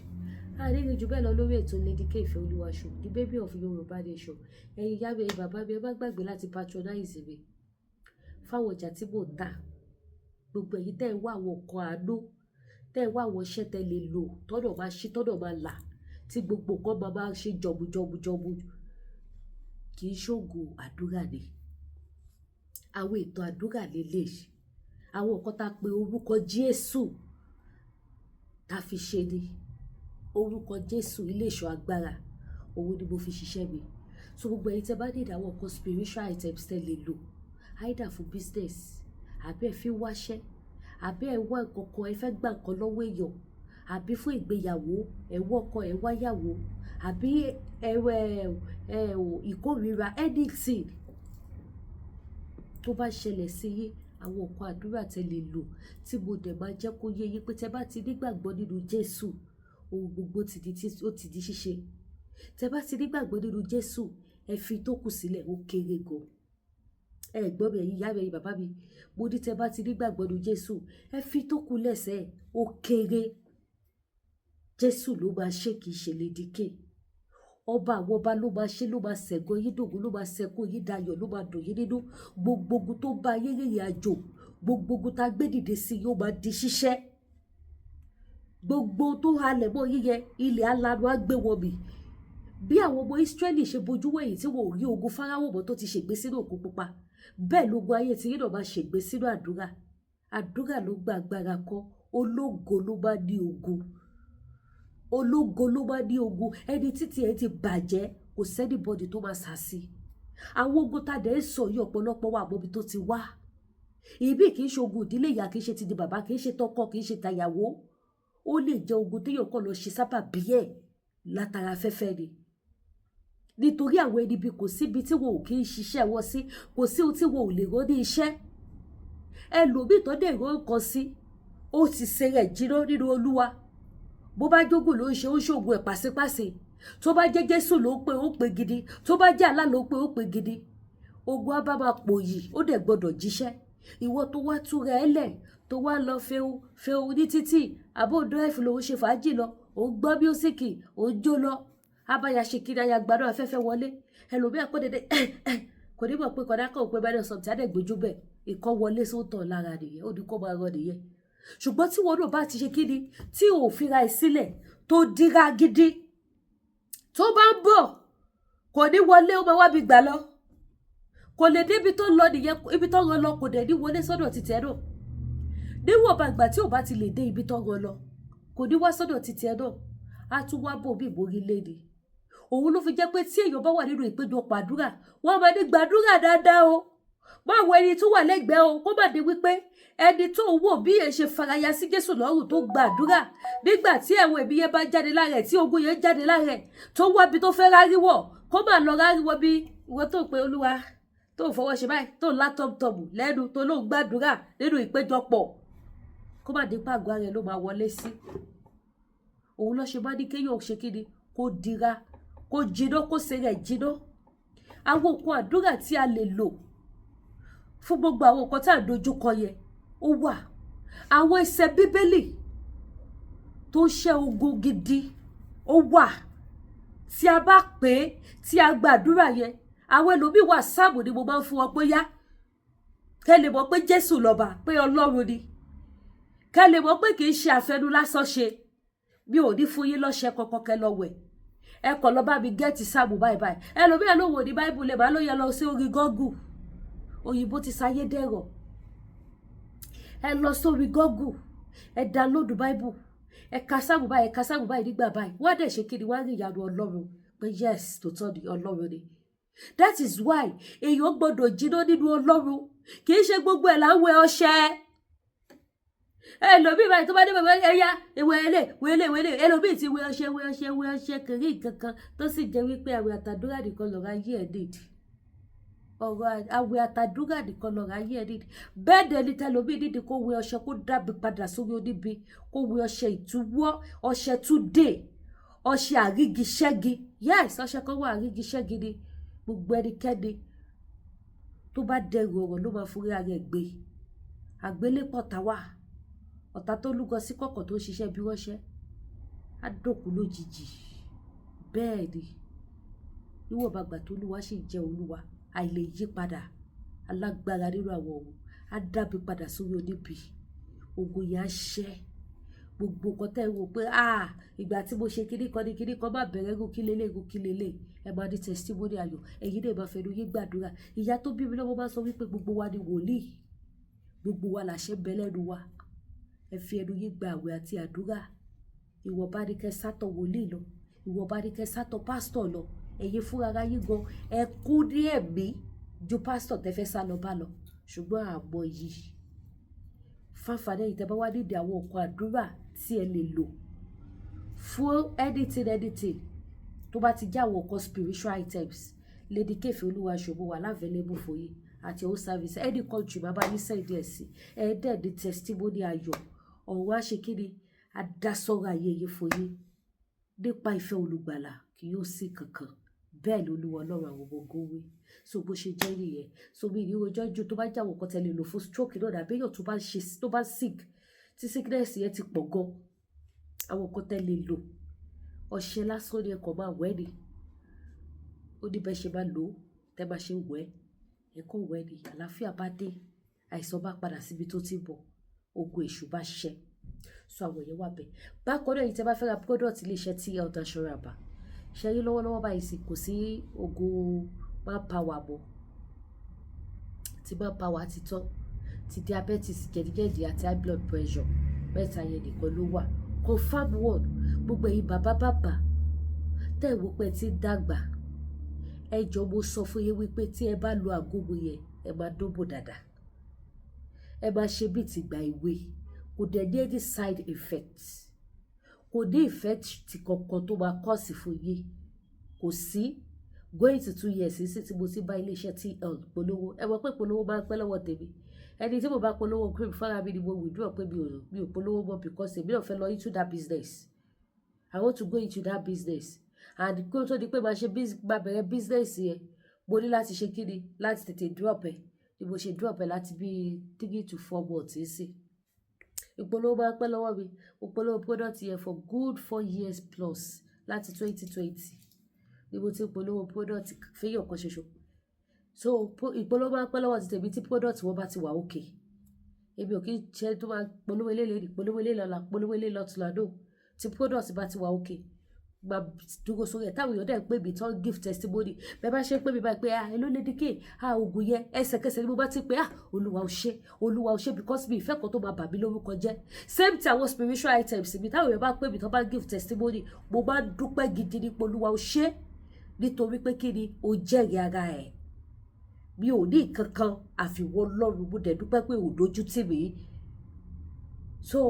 S1: Àdéhùn jù bẹ́ẹ̀ lọ lórí ètò Lady K Ìfẹ́olúwa Show, the baby of Yorùbá nation. Ẹ̀yin ìyá mi, ẹ̀yin bàbá mi, ẹ má gbàgbé láti patronize mi fáwọn ọjà tí mò ń tà. Gbogbo ẹ̀yin tẹ́ ẹ wá àwọn nǹkan àánú, tẹ́ ẹ wá àwọn iṣẹ́ tẹ́ lè lò tọ́nà máa ṣí, tọ́nà máa là, tí gbogbo nǹkan máa ṣe jọmujọmujọmu. Kì í ṣògùn àdúrà ni. Àwọn ètò àdúrà lélẹ̀. Àwọn nǹkan tá a pe orúkọ Jésù tá a fi ṣe ni. Orúkọ Jésù ilé ìṣọ́ agbára, òun ni mo fi ṣiṣẹ́ mi. So gbogbo ẹ̀yin tẹ́ bá ní àwọn nǹkan spiritual items tẹ́ lè lò, either for business, àbí ẹ fi wáṣẹ́, àbí ẹ wá nǹkan kan, ẹ fẹ́ gbà nǹkan lọ́wọ́ èèyàn, àbí fún ìgbéyàwó, ẹ wọ́kọ, ẹ wáyàwó, àbí ìkórìíra, anything tó bá ṣẹlẹ̀ sí yín, àwọn nǹkan àdúrà tẹ́ lè lò tí mo dẹ̀ máa jẹ́ kó yé yín pé tẹ́ bá ti nígbàgbọ́ nínú Jésù, ohun gbogbo ó ti di ṣíṣe. Tẹ́ bá ti nígbàgbọ́ nínú Jésù, ẹ fi tó kù sílẹ̀, ó kéré gan. Ẹ gbọ́ mi, ẹ̀yin ìyá mi, ẹ̀yin bàbá mi, mo ní tẹ́ bá ti nígbàgbọ́ nínú Jésù, ẹ fi tó kù lẹ́sẹ̀, ó kéré. Jésù ló máa ṣe, kìí ṣe Lady K. Ọba àwọn ọba ló máa ṣe, ló máa ṣẹ̀gàn yín dògún, ló máa ṣẹ̀kún yín dayọ̀, ló máa dùn yín nínú. Gbogbo ogun tó bá ayé rìnrìn àjò, gbogbo ogun tá a gbé dìde sí yóò máa di ṣíṣẹ́. Gbogbo tó halẹ̀ mọ́ yíyẹ ilẹ̀ alanu á gbé wọn mì. Bí àwọn ọmọ Ísírẹ́lì ṣe bojú wẹ̀yìn tí wọn ò rí ogun Fáráò mọ́ tó ti ṣègbé sínú Òkun Pupa, bẹ́ẹ̀ lógun ayé tí yín náà máa ṣègbé sínú àdúrà. Àdúrà ló gba agbára kọ́. Ológo ló bá ní ogun. Ológo ló bá ní ogun. Ẹni títí ẹ ti bàjẹ́, kò sẹ́nibọ́dì tó máa sàsí. Àwọn ogun tá a dẹ̀ ń sọ yìí ọ̀pọ̀lọpọ̀ wà mọ́bi tó ti wá. Ìbí kì í ṣe ogun ìdílé ìyá, kì í ṣe ti di bàbá, kì í ṣe tọkọ, kì í ṣe tàyàwó. Ó lè jẹ́ ogun téèyàn kàn lọ ṣe sábà bí ẹ̀ látara afẹ́fẹ́ ni. Nítorí àwọn ẹni bí kò síbi tí wọn ò kí ń ṣiṣẹ́ wọn sí, kò sí ohun tí wọn ò lè rán ní iṣẹ́. Ẹlòmíì tó dẹ̀ rán nǹkan sí, ó ti ṣe rẹ̀ jiná nínú Olúwa. Bó bá jógùn ló ń ṣe, ó ń ṣògùn ẹ̀ pàṣípàṣẹ. Tó bá jẹ́ Jésù ló ń pè, ó pè gidi. Tó bá jẹ́ Allah ló ń pè, ó pè gidi. Ogun á bá máa pò yìí, ó dẹ̀ gbọ́dọ̀ jíṣẹ́. Ìwọ tó wá túra ẹ lẹ̀, tó wá lọ fẹ́hun ní títì, àbó dráìfù lòun ṣe fàájì lọ, òun gbọ́ míúsíkì, òun jó lọ. Abáyà ṣe kiri aya gbádùn afẹ́fẹ́ wọlé. Ẹlòmíà kó dédé kò ní mọ̀ pé kọ̀dá kan ò pé bẹ́ẹ̀ sọ̀tì àdẹ́gbẹ́jú bẹ́ẹ̀. Ìkọ́ wọlé sóńtọ̀ lára nìyẹn, ó ní kó máa rọ nìyẹn. Ṣùgbọ́n tí wọn náà bá ti ṣe kíni, tí ò fira ẹ̀ sílẹ̀, tó dira gidi, tó bá ń bọ̀, kò ní wọlé ó máa wá bí gbà lọ kò lè débi tó lọ nìyẹn ibi tó rán lọ kò dẹ̀ ní wọlé sọ́dọ̀ títí ẹ̀ náà níwọ̀n bá gbà tí ò bá ti lè dé ibi tó rán lọ kò ní wá sọ́dọ̀ títí ẹ̀ náà á tún wá bò bí ìborí léde òun ló fi jẹ́ pé tí èèyàn bá wà nínú ìpéjọpọ̀ àdúrà wọ́n máa ní gbàdúrà dáadáa o máa wọ ẹni tó wà lẹ́gbẹ̀ẹ́ o kó má dé wípé ẹni tó wò bí ẹ ṣe faraya sí Jésù lọ́rùn tó gbàdúrà nígbà tí ẹ̀wọ̀n ẹ̀mí yẹn bá jáde lára ẹ̀ tí ogun yẹn jáde lára ẹ̀ tó wá bí tó fẹ́ ráríwọ̀ kó má lọ ráríwọ̀ bí ìwọ tó pe Olúwa tó fọwọ́ ṣe báyìí tó ńlá tọ́mtọ́mù lẹ́nu tó ló ń gbàdúrà nínú ìpéjọpọ̀ kó má dé pàgọ́ rẹ̀ ló máa wọlé sí òun ló ṣe bá ní kéèyàn ṣe kíni kó dira kó jiná kó ṣe rẹ̀ jiná àwọn nǹkan àdúrà tí a lè lò fún gbogbo àwọn nǹkan tá à ń dojúkọ yẹn ó wà àwọn ẹsẹ̀ bíbélì tó ṣẹ́ ogun gidi ó wà tí a bá pè é tí a gbàdúrà yẹn àwọn ẹlòmíì wà sáàmù ni mo máa ń fún wọn pé yá kẹ́ lè mọ̀ pé Jésù lọ́ba pé Ọlọ́run ni kẹ́ lè mọ̀ pé kì í ṣe àfẹnu lásán ṣe mi ò ní fún yín lọ́ṣẹ kankan kẹ́ lọ wẹ̀ ẹ kàn lọ bá mi gẹ́ẹ̀tì sáàmù báyìí báyìí ẹlòmíì ló wò ní báíbù lè máa ló yẹ lọ sí orí Google òyìnbó ti sáyé dẹ̀rọ̀ ẹ lọ sórí Google ẹ download Bible ẹ ka sáàmù báyìí nígbà báyìí wọ́n á dẹ̀ ṣe kí ni wọ́n á rí ìyanu Ọlọ́run pé yes tòótọ́ ni Ọlọ́run ni that is why èèyàn gbọ́dọ̀ jiná nínú Ọlọ́run kì í ṣe gbogbo ẹ̀ là ń wẹ ọṣẹ ẹlòmíì báyìí tó bá dé bàbá ẹyà wẹlé ẹlòmíì ti wẹ ọṣẹ kiri kankan tó sì jẹ́ wípé àwẹ̀ àtàdúrà nìkan lọ́ra ayé ẹ̀ dìdì ọ̀rọ̀ àwẹ̀ àtàdúrà nìkan lọ́ra ayé ẹ̀ dìdì bẹ́ẹ̀ dẹ̀ ni tẹlòmíì dídì kó wẹ ọṣẹ kó dàbí padà sórí oníbi kó wẹ ọṣẹ ìtúwọ́ ọṣẹ túdè ọṣẹ àrígiṣẹ́gi yes ọṣẹ kan wà àrígiṣẹ́gi ni gbogbo ẹnikẹ́ni tó bá dẹrù ọ̀rọ̀ ló máa forí ara ẹ̀ gbé àgbélépọ̀ táwà ọ̀tá tó lúgọ sí kọ̀kọ̀ tó ń ṣiṣẹ́ bí wọ́n ṣẹ́ á dòkú lójijì bẹ́ẹ̀ ni níwọ̀n bá gbà tó Olúwa sì jẹ́ Olúwa àìlè yí padà alágbára nínú àwọn ohun á dábì padà sórí oníbi ogun yẹn á ṣẹ́ gbogbo nǹkan tẹ́ ẹ wò pé ìgbà tí mo ṣe kíní kan má bẹ̀rẹ̀ gùn kí lélẹ̀ ẹ máa ní testimony ayọ̀ ẹ̀yin náà máa fẹnu yín gbàdúrà ìyá tó bí mi lọ́wọ́ máa sọ wípé gbogbo wa ni wòlíì gbogbo wa làṣẹ ń bẹ lẹ́nu wa ẹ fi ẹnu yín gba àwẹ̀ àti àdúrà ìwọ̀nba ni kẹ́ sátọ̀ wòlíì lọ ìwọ̀nba ni kẹ́ sátọ̀ pásítọ̀ lọ ẹ̀yin fúnra yín gan ẹ kú ní ẹ̀mí ju pásítọ̀ tẹ́ fẹ́ sá lọ bá lọ ṣùgbọ́n àmọ́ yìí fáfadé yìí tẹ́ bá wá nídìí àwọn nǹkan àdúrà tí ẹ lè lò fún anything tó bá ti já àwọn nǹkan spiritual items Lady Kefi Olúwaṣògo wà lávailable fún yín àti owó service any country bàbá yín sẹ́ẹ̀dì ẹ̀ sí ẹ̀ẹ́dẹ̀ẹ̀dì testimony ayọ̀ ọ̀rọ̀ àṣekínni adásọ́rọ̀ ayé yìí fún yín nípa ìfẹ́ olùgbàlà kì yóò sí kankan bẹ́ẹ̀ ló Olúwa Ọlọ́run àwọn ọmọ ogun wí so bó ṣe jẹ́ nìyẹn so mi ní ọjọ́ ìjọ tó bá jáwọ́ kan tẹ́lẹ̀ lò fún stroke náà dàbí èèyàn tó bá sick tí sickness yẹn ti pọ̀ gan àwọn kan tẹ́lẹ̀ lò ọṣẹ lásán ni ẹ̀kọ́ máa wẹ̀ ni ó ní bẹ́ẹ̀ ṣe máa lò ó tẹ́ máa ṣe wẹ̀ ẹ̀kọ́ wẹ̀ ni àlàáfíà bá dé àìsàn bá padà síbi tó ti bọ̀ ogun èṣù bá ṣẹ so àwọn yẹn wà bẹ́ẹ̀ bákan náà yìí tẹ́ bá fẹ́ ra product iléeṣẹ́ tí health assurance bá ṣe rí lọ́wọ́lọ́wọ́ báyìí sì kò sí ogun manpower mọ́ tí manpower ti tán ti diabetes jẹ̀díjẹ̀dí àti high blood pressure mẹ́ta yẹn nìkan ló wà confam one gbogbo ẹ̀yin bàbá tẹ́ ẹ̀ wò pé tí ń dàgbà ẹ jọ mo sọ fún yín wípé tí ẹ bá lo àgógó yẹn ẹ máa dóbò dáadáa ẹ máa ṣe bí ti gbà ìwé kò dẹ̀ ní any side effect kò ní effect ti kankan tó máa kọ́ọ̀sì fún yín kò sí going to 2 years sí tí mo ti bá iléeṣẹ́ TL polówó ẹ mọ̀ pé polówó máa ń pẹ́ lọ́wọ́ tèmi ẹni tí mo bá polówó cream fúnra mi ni mo withdraw pé mi ò polówó mọ́ because èmi náà fẹ́ lọ into that business I want to go into that business and kó tó di pé máa bẹ̀rẹ̀ business yẹn mo ní láti ṣe kíni láti tètè drop ẹ̀ ni mo ṣe drop ẹ̀ láti bí 3 to 4 months sí ìpolówó máa ń pẹ́ lọ́wọ́ mi mo polówó product yẹn for good 4 years plus láti 2020 ni mo ti polówó product fẹ́yàn kan ṣoṣo so ìpolówó máa ń pẹ́ lọ́wọ́ ti tèmi tí product wọn bá ti wà okay èmi ò kí ń ṣe tó máa polówó ilé lẹ́nu polówó ilé lọ́la polówó ilé lọ́tùlá no tí product bá ti wà okay máa dúró sórí ẹ̀ táwọn èèyàn dẹ̀ ń pè mí tán give testimony bẹ́ẹ̀ bá ṣe ń pè mí báyìí pé èló Lady K oògùn yẹn ẹsẹ̀kẹsẹ̀ ni mo bá ti pé olúwa ò ṣe because mi ìfẹ́ kan tó máa bà mí lórúkọ jẹ́ same ti àwọn spiritual items mi táwọn èèyàn bá pè mí tán bá give testimony mo máa ń dúpẹ́ gidi ní pé olúwa ò ṣe nítorí pé kí ni o jẹ́rìí ara ẹ̀ mi ò ní nǹkan kan àfiwọ́ Ọlọ́run mo dẹ̀ dúpẹ́ pé ò dojú tì mí so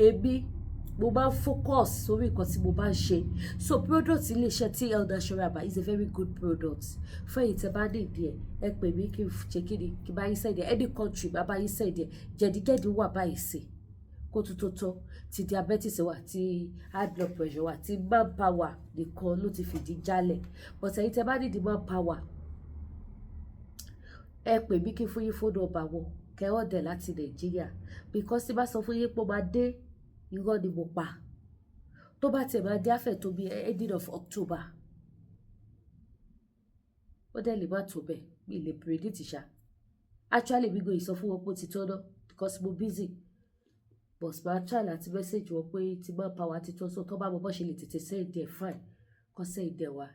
S1: èmi mo máa ń focus sórí nǹkan tí mo bá ń ṣe so product iléeṣẹ́ TL Naturalba is a very good product fún èyí tẹ́ bá ní ìdí ẹ pè mí kí n ṣe kí ni kí n bá yín sẹ́ẹ̀dì any country bá yín sẹ́ẹ̀dì jẹ̀díjẹ̀dí wà báyìí sí kó tó ti diabetes wà ti high blood pressure wà ti manpower nìkan ló ti fìdí jálẹ̀ but èyí tẹ́ bá ní ìdí manpower ẹ pè mí kí n fún yín fóònù ọba wọn kẹ́ ọ̀dẹ̀ láti Nàìjíríà because tí bá sọ fún yín pé ó máa dé irọ́ ni mo pa tó bá tẹ̀ máa dé àfẹ́ tó bí ending of October ó dẹ̀ lè má tó bẹ́ẹ̀ mi lè predict ṣá actually mi go ìsọ fún wọn pé ó ti tọ́ náà because mo busy but máa try láti message wọn pé tí máa power ti tọ́ so tó bá mọ bọ́ ṣe lè tètè send ẹ̀ fine kọ́ send ẹ̀ wá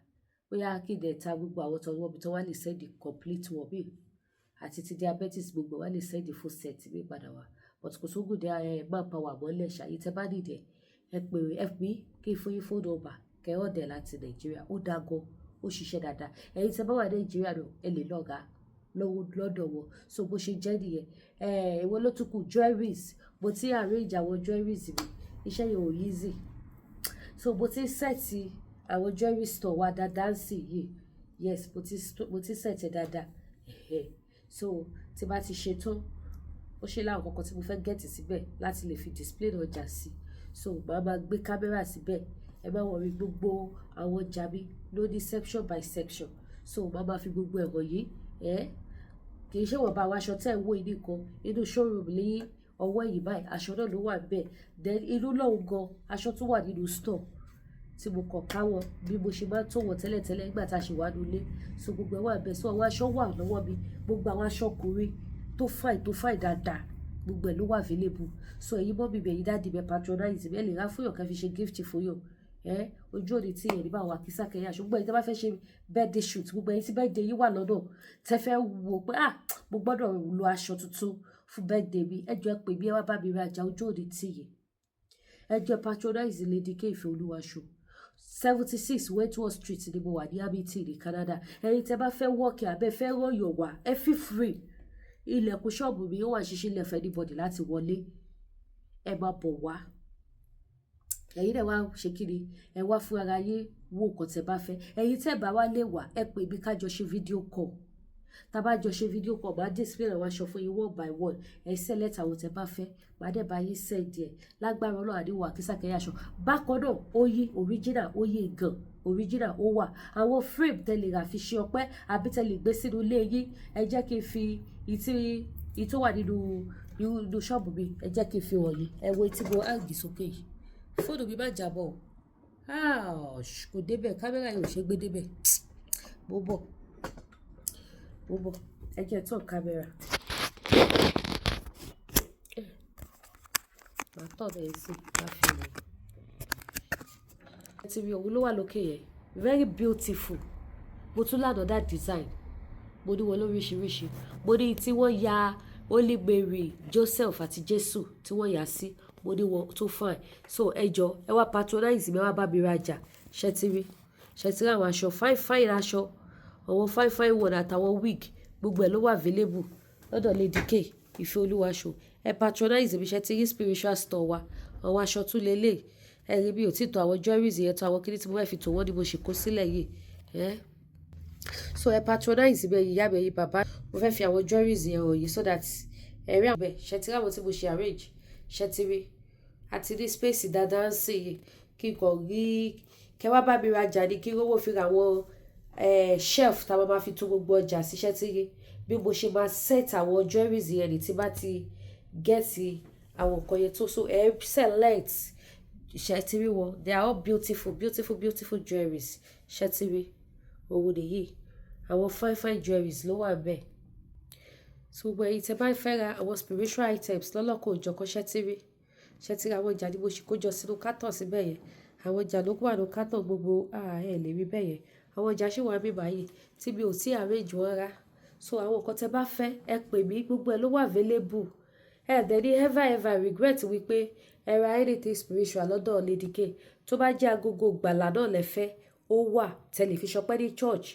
S1: bóyá kí n dẹ̀ ta gbogbo àwọn tó wọ́n mi tó wá lè send complete wọ́n mi àti ti diabetes gbogbo wá lè send full set mi padà wá but kò sóògùn dé manpower mọ́lẹ̀ ṣàyí tẹ́ bá nìdẹ̀ ẹ pè fb kí n fún yín fóònù ọba kẹ́ ọ̀dẹ̀ láti Nàìjíríà ó dágọ́ ó ṣiṣẹ́ dáadáa ẹ̀yin tẹ́ bá wà Nàìjíríà náà ẹ lè lọ́gàá lọ́dọ̀ wọn so bó ṣe jẹ́ nìyẹn èwo ló tún kù jewelries mo ti arrange àwọn jewelries mi iṣẹ́ yẹn ò easy so mo ti sẹ́ẹ̀tì àwọn jewelry store wa dáadáa ń sì yìí yes mo ti sẹ́ẹ̀tì dáadáa so tí bá ti ṣe tán ó ṣe láwọn kankan tí mo fẹ́ gẹ̀tì síbẹ̀ láti lè fi display ọjà sí so màá máa gbé kámẹ́rà síbẹ̀ ẹ má wọrí gbogbo àwọn ọjà mi ló ní section by section so màá máa fi gbogbo ẹ̀rọ yìí kì í ṣe wọ́n bá àwọn aṣọ tẹ́ ẹ̀ ń wò yìí nìkan inú showroom ní ọwọ́ yìí báyìí aṣọ náà ló wà bẹ́ẹ̀ then inú lọ́hùn gan aṣọ tó wà nínú store tí mo kàn káwọn bí mo ṣe máa ń tó wọn tẹ́lẹ̀tẹ́lẹ̀ nígbà tá a ṣe wà nílé so gbogbo ẹ̀ wà bẹ́ẹ̀ so àwọn aṣọ wà lọ́wọ́ mi gbogbo àwọn aṣọ ọkùnrin tó fàì dáadáa gbogbo ẹ̀ ló wà available so èyí mọ́ mi bẹ̀yìn dáàdì bẹ̀ patronize mi ẹ̀ lè ra fún yàn ká fi ṣe gift fún yàn ojú òní tí ẹ̀ nígbà wà kísà kẹyà ṣùgbọ́n èyí tẹ́ bá fẹ́ ṣe birthday shoot gbogbo èyí tí birthday yìí wà lọ́dọ̀ tẹ́ fẹ́ wò pé mo gbọ́dọ̀ lo aṣọ tuntun fún birthday mi ẹ jọ̀ọ́ ẹ pè mí ẹ wá bá mi rajà ojú òní tí yìí ẹ jọ̀ọ́ patronize Lady K Ìfẹ́olúwaṣọ 76 Wentworth Street ni mo wà ní Hamilton ní Canada ẹ̀yin tẹ́ bá fẹ́ wọ́ọ̀kì abẹ́ fẹ́ rọ̀yọ̀ wá ẹ feel free ilẹ̀kùn ṣọ́ọ̀bù mi ó wà ṣíṣí ilẹ̀ fẹ́ anybody láti wọlé ẹ máa bọ̀ wá ẹ̀yin náà wá ṣe kíni ẹ wá fún ara yín wo nǹkan tẹ́ bá fẹ́ ẹ̀yin tẹ́ bá wá lè wá ẹ pè mí ká jọ ṣe fídíò call tá bá jọ ṣe fídíò call máa display àwọn aṣọ fún yín one by one ẹ select àwọn tẹ́ bá fẹ́ máa dẹ̀ bá yín send ẹ̀ lágbára Ọlọ́run àdéhùn àkísàkẹ́yà aṣọ bákan náà ó yí original ó yí gan original ó wà àwọn frame tẹ́ lè rà fi ṣe ọpẹ́ àbí tẹ́ lè gbé sínú ilé yín ẹ jẹ́ kí n fi ìtí wà nínú ṣọ́ọ̀bù mi ẹ jẹ́ kí n fi wọ̀nyí ẹ wo etí mo áàgì sókè yìí fóònù mi má jábọ̀ kò débẹ̀ kámẹ́rà yóò ṣe gbé débẹ̀ mo bọ̀ ẹ jẹ́ tán kámẹ́rà màá tọ̀ bẹ́ẹ̀ sí má fi wọ̀ ẹ ti rí òun ló wà lókè yẹn very beautiful mo tún lánàá that design mo ní wọn lóríṣiríṣi mo ní tí wọ́n ya Holy Mary Joseph àti Jésù tí wọ́n yà sí mo ní wọn tó fine so ẹ jọ ẹ wá patronize mi ẹ wá bá mi rajà ṣẹtiri àwọn aṣọ fine aṣọ àwọn fine one àtàwọn wig gbogbo ẹ ló wà available lọ́dọ̀ Lady K Ìfẹ́olúwaṣọ ẹ patronize mi ṣẹtiri spiritual store wa àwọn aṣọ tún lélẹ̀ ẹ rí bí òtítọ́ àwọn jewelries yẹn tó àwọn kíní tí mo fẹ́ fi tò wọ́n ni mo ṣe kó sílẹ̀ yìí so ẹ patronize mi ìyá mi ẹ̀yin bàbá mo fẹ́ fi àwọn jewelries yẹn hàn yìí so that ẹ̀rí àwọn bẹ́ẹ̀ ṣẹtiri àwọn tí mo ṣe arrange ṣẹtiri àti ní space dáadáa ń sìn yìí kí n kàn rí kẹwàá bá mi rajà ní kí rówó fi ra àwọn shelf táwọn máa fi tún gbogbo ọjà sí ṣẹtiri bí mo ṣe máa set àwọn jewelries yẹn ní tí bá ti gẹ́ẹ̀tì àwọn nǹkan yẹn tó so ẹ select ṣẹtiri wọn they are all beautiful jewelries ṣẹtiri owó nìyí àwọn fine jewelries ló wà bẹ́ẹ̀ so gbogbo èyí tẹ́ bá fẹ́ ra àwọn spiritual items lọ́lọ́kọ̀ òjọ̀kan ṣẹtiri àwọn ìjà ni mo ṣe kó jọ sínú kátọ̀ síbẹ̀ yẹn àwọn ọjà ló kó àrùn kátó gbogbo ẹ lè rí bẹ́ẹ̀ yẹn àwọn ọjà ṣì wà bí báyìí tí mi ò tí arrange wọn rá so àwọn nǹkan tẹ bá fẹ́ ẹ pè mí gbogbo ẹ ló wà available ẹ dẹ̀ ní ever regret wípé ẹ ra anything spiritual lọ́dọ̀ Lady K tó bá jẹ́ agogo gbàlà náà lẹ́fẹ́ ó wà tẹlifíṣàn pẹ́ ní church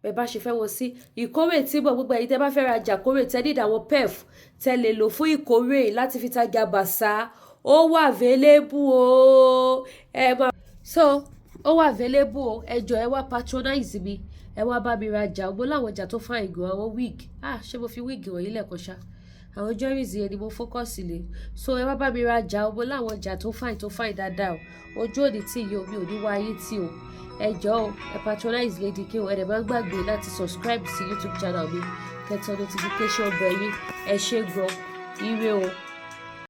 S1: bẹ́ẹ̀ bá ṣe fẹ́ wọ́n sí ìkórè tí bọ̀ gbogbo ẹ̀yin tẹ́ bá fẹ́ rajà kórè tẹ́ ní àwọn pef tẹ́ lè lò fún ìkórè láti fi tajà bàṣà ó wà available o so ó wà available o ẹ jọ̀ọ́ ẹ wá patronize mi ẹ wá bá mi rajà mo láwọn ọjà tó fine gan àwọn wig ṣé mo fi wig wọ̀nyí lẹ́ẹ̀kan ṣá àwọn jewelries yẹn ni mo focus lé so ẹ wá bá mi rajà mo láwọn ọjà tó fine dáadáa o ojú òní tí yìí o mi ò ní wá ayé tí o ẹ jọ̀ọ́ ẹ patronize Lady K o ẹ dẹ̀ má gbàgbé láti subscribe sí YouTube channel mi kẹtọ notification bell yín ẹ ṣé gan ire o.